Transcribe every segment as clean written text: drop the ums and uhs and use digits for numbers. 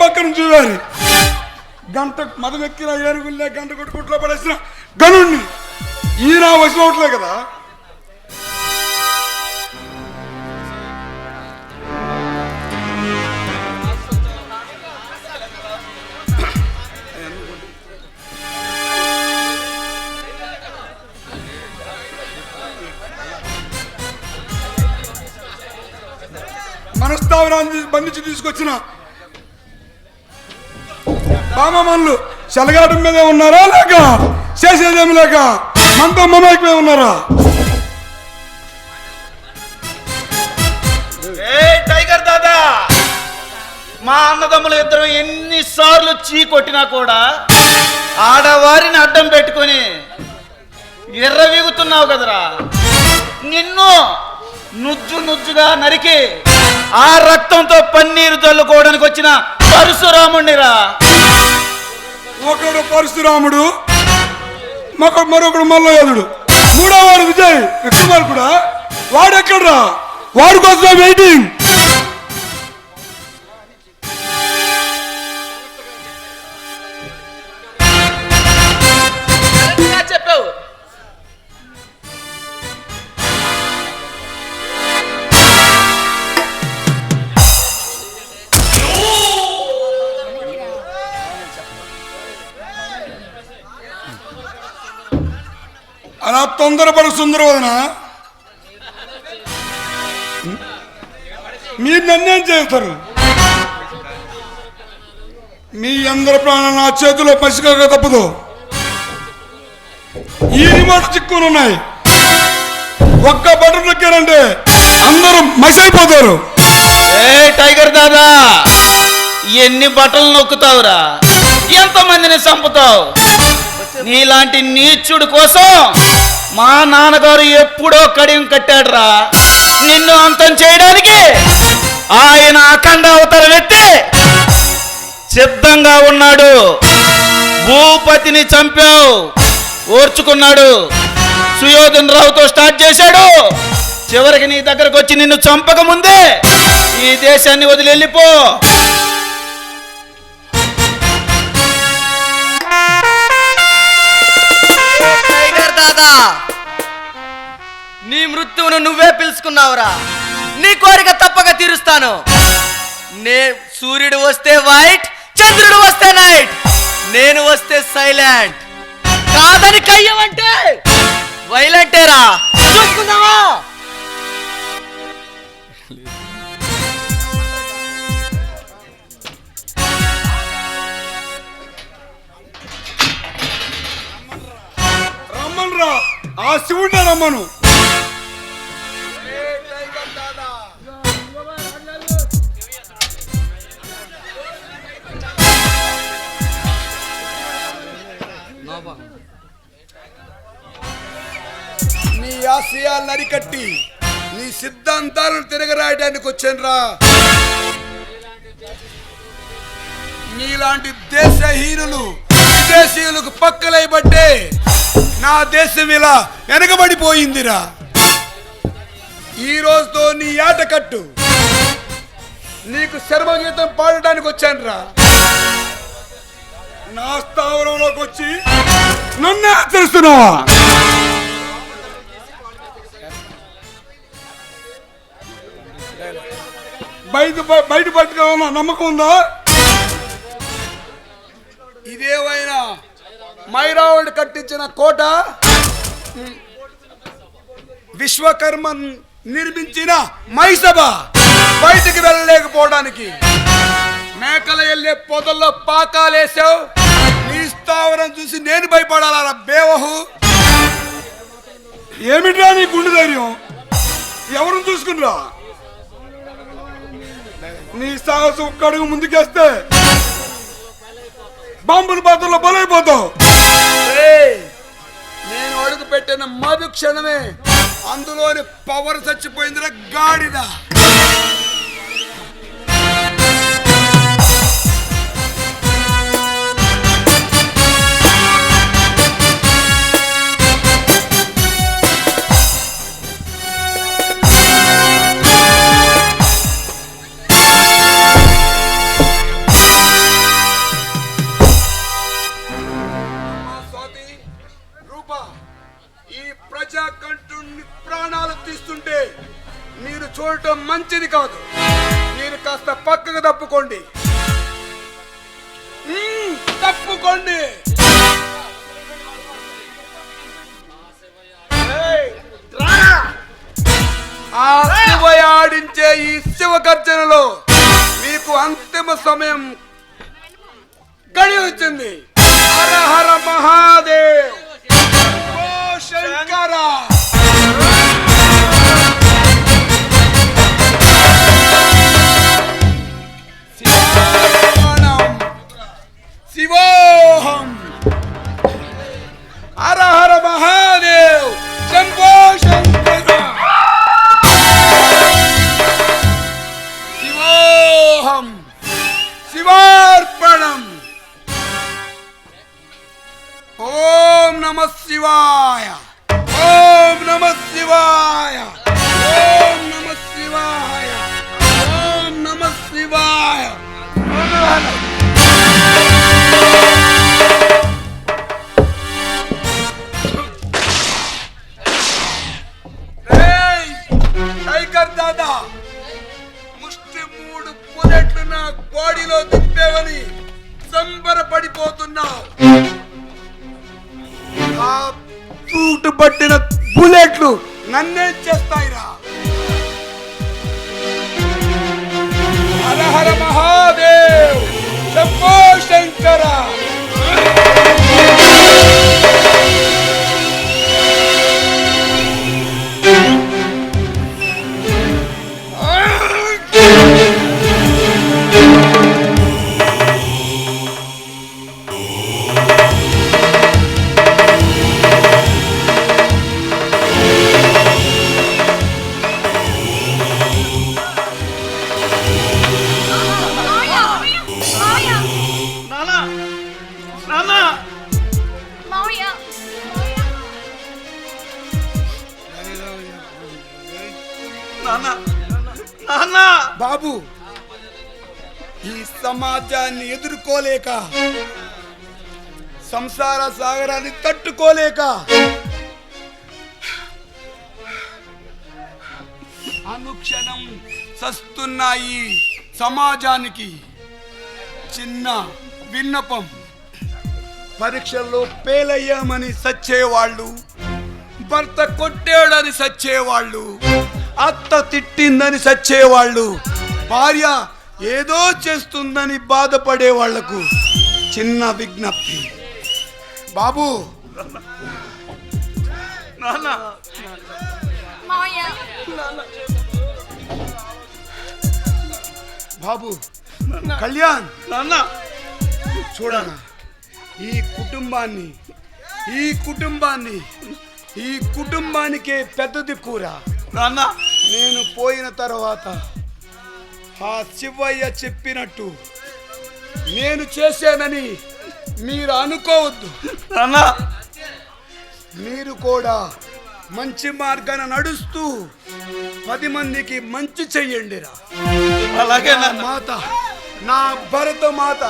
పక్కన చూడాలి. గంట మదమెక్కిన ఏరుగుల్లే గంట కొట్టుకుంట్లో పడేసిన గనుణ్ణి ఈయన వచ్చినట్లే కదా. మనస్తావరాన్ని బంధించి తీసుకొచ్చిన బామమల్లు చెలగాటం మీదే ఉన్నారా లేక చేసేదేమి లేక మనతో మమైకమే ఉన్నారా? టైగర్ దాదా, మా అన్నదమ్ములు ఇద్దరు ఎన్నిసార్లు చీ కొట్టినా కూడా ఆడవారిని అడ్డం పెట్టుకొని ఎర్రవీగుతున్నావు కదరా. నిన్ను నుజ్జు నుజ్జుగా నరికి ఆ రక్తంతో పన్నీరు చల్లుకోవడానికి వచ్చిన పరశురాముడిరా. ఒకడు పరశురాముడు, మరొకడు మల్లయోధుడు, మూడోవాడు విజయ్ విక్రమార్కుడా. వాడెక్కడ్రా? వాడి కోసం వెయిటింగ్. చెప్పావు. అలా తొందరపడు సుందరవదన. మీరు నన్నేం చేస్తారు? మీ అందరి ప్రాణాలు నా చేతిలో పసిగా తప్పదు. ఈ రిమోట్ చిక్కుని ఉన్నాయి. ఒక్క బటన్ నొక్కారంటే అందరూ మసైపోతారు. టైగర్ దాదా, ఎన్ని బట్టలు నొక్కుతావురా? ఎంతమందిని చంపుతావు? నీలాంటి నీచుడు కోసం మా నాన్నగారు ఎప్పుడో కడియం కట్టాడురా. నిన్ను అంతం చేయడానికి ఆయన అఖండ అవతారం ఎత్తి సిద్ధంగా ఉన్నాడు. భూపతిని చంపావు, ఓర్చుకున్నాడు. సుయోధన రావుతో స్టార్ట్ చేశాడు. చివరికి నీ దగ్గరకు వచ్చి నిన్ను చంపక ముందే ఈ దేశాన్ని వదిలి వెళ్ళిపో. నీ మృత్యువును నువ్వే పిలుచుకున్నావురా. నీ కోరిక తప్పక తీరుస్తాను. సూర్యుడు వస్తే వైట్, చంద్రుడు వస్తే నైట్, నేను వస్తే సైలెంట్. కాదని కయ్యమంటే వైలెంటేరా. చూసుకుందామా? రమ్మన్రా, ఆ శివుడిని రమ్మను. నీ ఆశయాలను అరికట్టి నీ సిద్ధాంతాలను తిరగరాయడానికి వచ్చానురా. నీలాంటి దేశహీనులు విదేశీయులకు పక్కలైబట్టే నా దేశం ఇలా వెనకబడిపోయిందిరా. ఈ రోజుతో నీ ఆట కట్టు. నీకు శర్మగీతం పాడడానికి వచ్చానురా. నా స్థావరంలోకి వచ్చి నన్నే హెచ్చరిస్తున్నావా? బయట పట్టుకోవాలన్నా నమ్మకం ఉందా? ఇదేమైనా మైరావుడు కట్టించిన కోట, విశ్వకర్మ నిర్మించిన మైసభ బయటికి వెళ్ళలేకపోవడానికి మేకలు వెళ్ళే పొదల్లో పాకాలేసావు. నీ స్థావరం చూసి నేను భయపడాలా బేవహు? ఏమిట్రా నీ గుండె ధైర్యం? ఎవరిని చూసుకునిరా? నీ సాహసం ఒక్క అడుగు ముందుకేస్తే బాంబుల పాత్రలో బలైపోతావు. నేను అడుగు పెట్టిన మధు క్షణమే అందులోని పవర్ చచ్చిపోయిందిరా గాడిద. చూడటం మంచిది కాదు. మీరు కాస్త పక్కకు తప్పుకోండి. తప్పుకోండి. ఆ శివయ్య ఆడించే ఈ శివ గర్జనలో మీకు అంతిమ సమయం గడి వచ్చింది. హర హర మహాదేవ్, ఓ శంకర. శివోహం, హర హర మహాదేవ్, శంభో శంకర. శివోహం, శివార్పణం. ఓం నమః శివాయ, ఓం నమః శివాయ, ఓం నమః శివాయ, ఓం నమః శివాయ. టైగర్ దాదా, ముష్టి 3 బుల్లెట్లు నా బాడీలో దింపేవని సంబరపడిపోతున్నావు. ఆ తూటు పట్టిన బుల్లెట్లు నన్నేం చేస్తాయిరా? హర హర మహాదేవ్, శంభో శంకర. బాబు, ఈ సమాజాన్ని ఎదుర్కోలేక, సంసార సాగరాన్ని తట్టుకోలేక అనుక్షణం సస్తున్నాయి సమాజానికి చిన్న విన్నపం. పరీక్షల్లో ఫెయిలయ్యామని సచ్చేవాళ్ళు, భర్త కొట్టాడని సచ్చేవాళ్ళు, అత్త తిట్టిందని సచ్చేవాళ్ళు, భార్య ఏదో చేస్తుందని బాధపడే వాళ్లకు చిన్న విజ్ఞప్తి. బాబు, బాబు, కళ్యాణ్ చూడనా, ఈ కుటుంబానికే పెద్ద దిక్కురా. నేను పోయిన తర్వాత ఆ శివయ్య చెప్పినట్టు నేను చేశానని మీరు అనుకోవద్దు. మీరు కూడా మంచి మార్గాన నడుస్తూ 10 మందికి మంచి చెయ్యండిరా. అలాగే నా మాత, నా భరత మాత,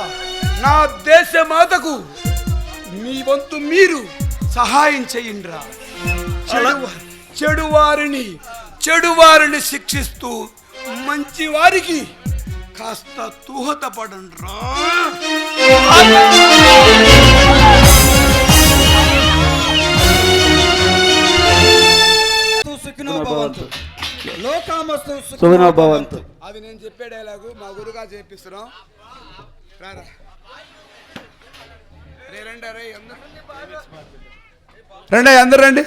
నా దేశ మాతకు మీ వంతు మీరు సహాయం చెయ్యండిరా. చెడువారిని శిక్షిస్తూ మంచి వారికి కాస్త తూహత పడండ్రా. అది నేను చెప్పే డైలాగు మా గురుగా చేపిస్తున్నాం. రారా రండి, అందరు రండి.